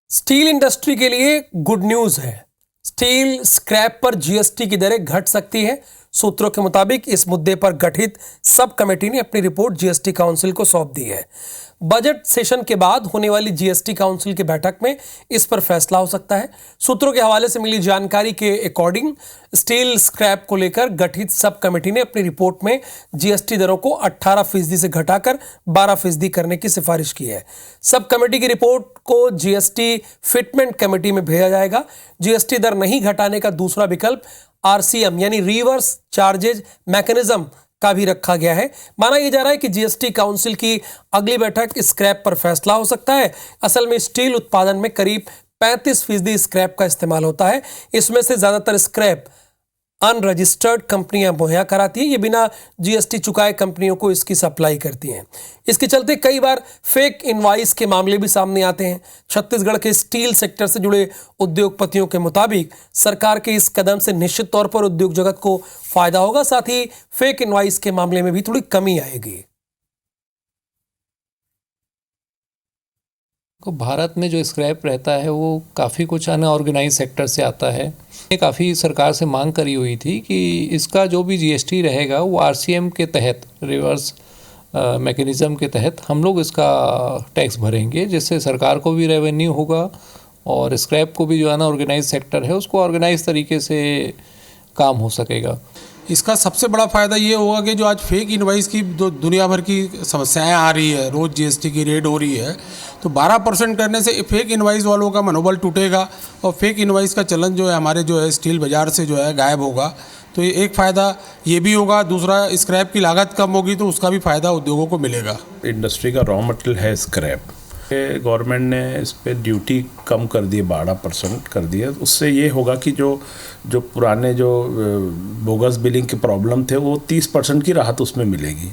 Steel industry के लिए good news है। स्टील स्क्रैप पर जीएसटी की दरें घट सकती है। सूत्रों के मुताबिक इस मुद्दे पर गठित सब कमेटी ने अपनी रिपोर्ट जीएसटी काउंसिल को सौंप दी है। बजट सेशन के बाद होने वाली जीएसटी काउंसिल की बैठक में इस पर फैसला हो सकता है। सूत्रों के हवाले से मिली जानकारी के अकॉर्डिंग स्टील स्क्रैप को लेकर गठित सब कमेटी ने अपनी रिपोर्ट में जीएसटी दरों को 18% से घटाकर 12% करने की सिफारिश की है। सब कमेटी की रिपोर्ट को जीएसटी फिटमेंट कमेटी में भेजा जाएगा। जीएसटी दर नहीं घटाने का दूसरा विकल्प आरसीएम यानी रिवर्स चार्जेज मैकेनिज्म का भी रखा गया है। माना यह जा रहा है कि जीएसटी काउंसिल की अगली बैठक स्क्रैप पर फैसला हो सकता है। असल में स्टील उत्पादन में करीब 35% स्क्रैप का इस्तेमाल होता है। इसमें से ज्यादातर स्क्रैप अनरजिस्टर्ड कंपनियां मुहैया कराती हैं। ये बिना जीएसटी चुकाए कंपनियों को इसकी सप्लाई करती हैं। इसके चलते कई बार फेक इनवॉइस के मामले भी सामने आते हैं। छत्तीसगढ़ के स्टील सेक्टर से जुड़े उद्योगपतियों के मुताबिक सरकार के इस कदम से निश्चित तौर पर उद्योग जगत को फायदा होगा, साथ ही फेक इनवॉइस के मामले में भी थोड़ी कमी आएगी। को भारत में जो स्क्रैप रहता है वो काफ़ी कुछ अनऑर्गेनाइज सेक्टर से आता है। काफ़ी सरकार से मांग करी हुई थी कि इसका जो भी जीएसटी रहेगा वो आरसीएम के तहत, रिवर्स मैकेनिज़्म के तहत हम लोग इसका टैक्स भरेंगे, जिससे सरकार को भी रेवेन्यू होगा और स्क्रैप को भी जो अनऑर्गेनाइज सेक्टर है उसको ऑर्गेनाइज तरीके से काम हो सकेगा। इसका सबसे बड़ा फ़ायदा ये होगा कि जो आज फेक इनवाइस की दुनिया भर की समस्याएं आ रही है, रोज़ जीएसटी की रेड हो रही है, तो 12% करने से फेक इनवाइस वालों का मनोबल टूटेगा और फेक इनवाइस का चलन जो है हमारे जो है स्टील बाज़ार से जो है गायब होगा। तो ये एक फ़ायदा ये भी होगा। दूसरा, स्क्रैप की लागत कम होगी तो उसका भी फ़ायदा उद्योगों को मिलेगा। इंडस्ट्री का रॉ मटेरियल है स्क्रैप। गवर्नमेंट ने इस पर ड्यूटी कम कर दी, 12% कर दिया। उससे ये होगा कि जो पुराने जो बोगस बिलिंग के प्रॉब्लम थे वो 30% की राहत उसमें मिलेगी।